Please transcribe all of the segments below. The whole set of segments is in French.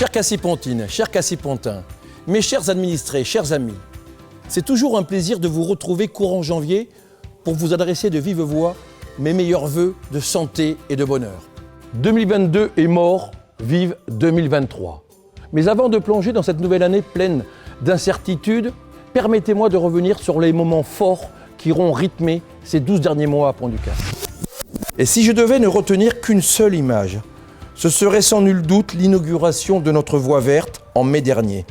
Chère Cassie-Pontine, chers Cassie-Pontins, mes chers administrés, chers amis, c'est toujours un plaisir de vous retrouver courant janvier pour vous adresser de vive voix mes meilleurs vœux de santé et de bonheur. 2022 est mort, vive 2023. Mais avant de plonger dans cette nouvelle année pleine d'incertitudes, permettez-moi de revenir sur les moments forts qui auront rythmé ces 12 derniers mois à Pont-du-Casse. Et si je devais ne retenir qu'une seule image, ce serait sans nul doute l'inauguration de notre voie verte en mai dernier.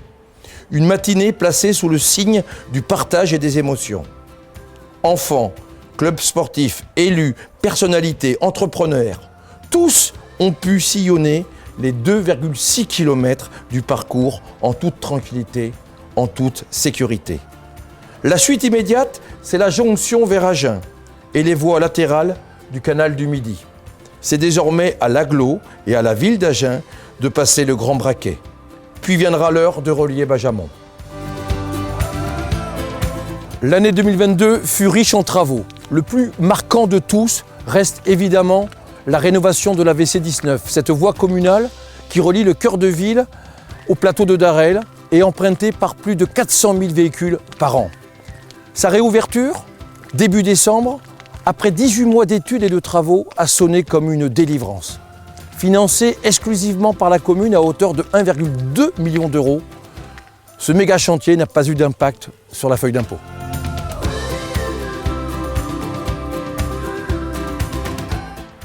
Une matinée placée sous le signe du partage et des émotions. Enfants, clubs sportifs, élus, personnalités, entrepreneurs, tous ont pu sillonner les 2,6 km du parcours en toute tranquillité, en toute sécurité. La suite immédiate, c'est la jonction vers Agen et les voies latérales du canal du Midi. C'est désormais à l'agglo et à la ville d'Agen de passer le Grand Braquet. Puis viendra l'heure de relier Bajamont. L'année 2022 fut riche en travaux. Le plus marquant de tous reste évidemment la rénovation de la VC19, cette voie communale qui relie le cœur de ville au plateau de Darel et empruntée par plus de 400 000 véhicules par an. Sa réouverture, début décembre, après 18 mois d'études et de travaux, a sonné comme une délivrance. Financé exclusivement par la commune à hauteur de 1,2 million d'euros, ce méga chantier n'a pas eu d'impact sur la feuille d'impôt.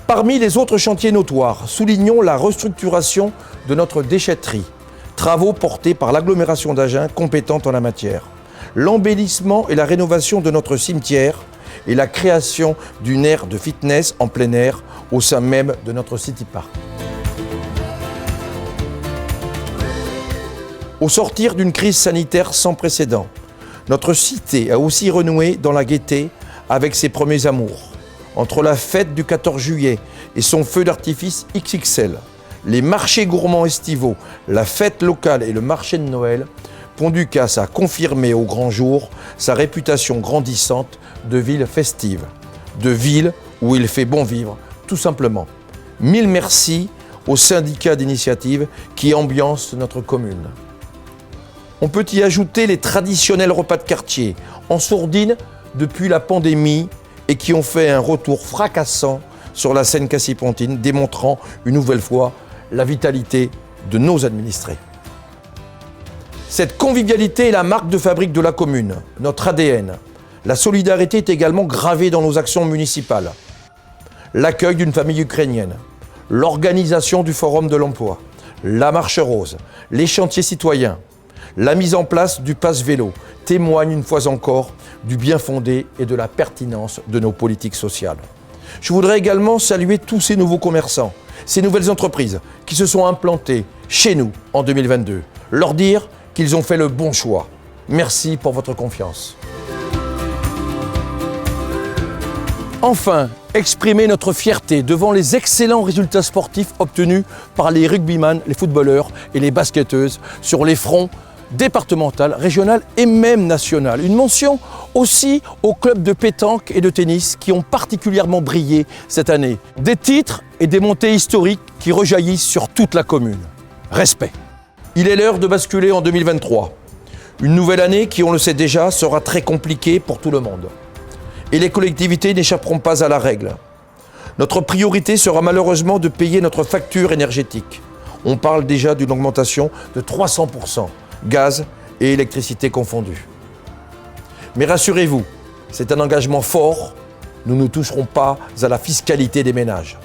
Parmi les autres chantiers notoires, soulignons la restructuration de notre déchetterie, travaux portés par l'agglomération d'Agen compétente en la matière, l'embellissement et la rénovation de notre cimetière et la création d'une aire de fitness en plein air au sein même de notre City Park. Au sortir d'une crise sanitaire sans précédent, notre cité a aussi renoué dans la gaieté avec ses premiers amours. Entre la fête du 14 juillet et son feu d'artifice XXL, les marchés gourmands estivaux, la fête locale et le marché de Noël, Pont-du-Casse a confirmé au grand jour sa réputation grandissante de ville festive, de ville où il fait bon vivre, tout simplement. Mille merci aux syndicats d'initiative qui ambiancent notre commune. On peut y ajouter les traditionnels repas de quartier, en sourdine depuis la pandémie et qui ont fait un retour fracassant sur la scène Cassie-Pontine, démontrant une nouvelle fois la vitalité de nos administrés. Cette convivialité est la marque de fabrique de la commune, notre ADN. La solidarité est également gravée dans nos actions municipales. L'accueil d'une famille ukrainienne, l'organisation du Forum de l'emploi, la Marche Rose, les chantiers citoyens, la mise en place du pass vélo témoignent une fois encore du bien fondé et de la pertinence de nos politiques sociales. Je voudrais également saluer tous ces nouveaux commerçants, ces nouvelles entreprises qui se sont implantées chez nous en 2022. Leur dire qu'ils ont fait le bon choix. Merci pour votre confiance. Enfin, exprimer notre fierté devant les excellents résultats sportifs obtenus par les rugbyman, les footballeurs et les basketteuses sur les fronts départemental, régional et même national. Une mention aussi aux clubs de pétanque et de tennis qui ont particulièrement brillé cette année. Des titres et des montées historiques qui rejaillissent sur toute la commune. Respect. Il est l'heure de basculer en 2023. Une nouvelle année qui, on le sait déjà, sera très compliquée pour tout le monde. Et les collectivités n'échapperont pas à la règle. Notre priorité sera malheureusement de payer notre facture énergétique. On parle déjà d'une augmentation de 300%, gaz et électricité confondus. Mais rassurez-vous, c'est un engagement fort, nous ne toucherons pas à la fiscalité des ménages.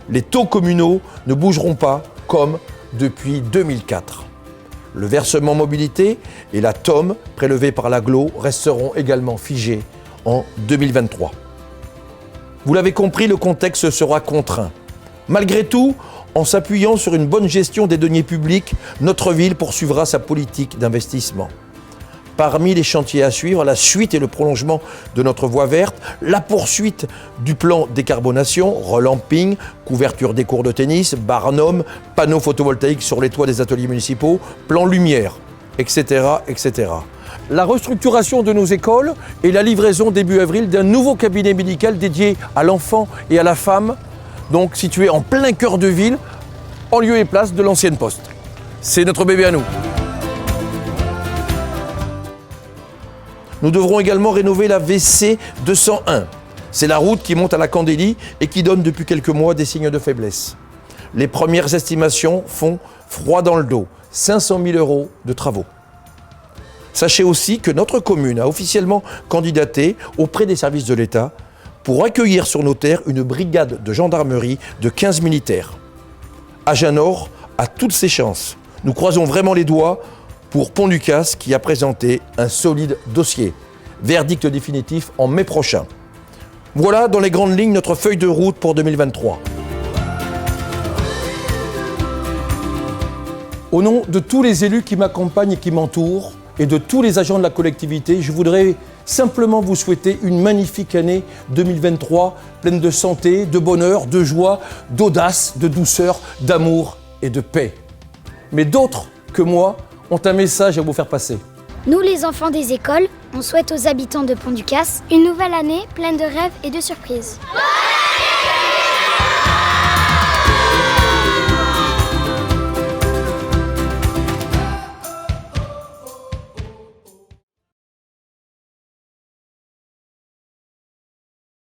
Les taux communaux ne bougeront pas comme depuis 2004. Le versement mobilité et la TOM prélevée par l'agglo resteront également figés en 2023. Vous l'avez compris, le contexte sera contraint. Malgré tout, en s'appuyant sur une bonne gestion des deniers publics, notre ville poursuivra sa politique d'investissement. Parmi les chantiers à suivre, la suite et le prolongement de notre voie verte, la poursuite du plan décarbonation, relamping, couverture des cours de tennis, barnum, panneaux photovoltaïques sur les toits des ateliers municipaux, plan lumière, etc., etc. La restructuration de nos écoles et la livraison début avril d'un nouveau cabinet médical dédié à l'enfant et à la femme, donc situé en plein cœur de ville, en lieu et place de l'ancienne poste. C'est notre bébé à nous. Nous devrons également rénover la VC 201. C'est la route qui monte à la Candélie et qui donne depuis quelques mois des signes de faiblesse. Les premières estimations font froid dans le dos. 500 000 € de travaux. Sachez aussi que notre commune a officiellement candidaté auprès des services de l'État pour accueillir sur nos terres une brigade de gendarmerie de 15 militaires. Agen-Nord a toutes ses chances. Nous croisons vraiment les doigts pour Pont-Ducasse qui a présenté un solide dossier. Verdict définitif en mai prochain. Voilà dans les grandes lignes notre feuille de route pour 2023. Au nom de tous les élus qui m'accompagnent et qui m'entourent, et de tous les agents de la collectivité, je voudrais simplement vous souhaiter une magnifique année 2023, pleine de santé, de bonheur, de joie, d'audace, de douceur, d'amour et de paix. Mais d'autres que moi ont un message à vous faire passer. Nous, les enfants des écoles, on souhaite aux habitants de Pont-Ducasse une nouvelle année pleine de rêves et de surprises.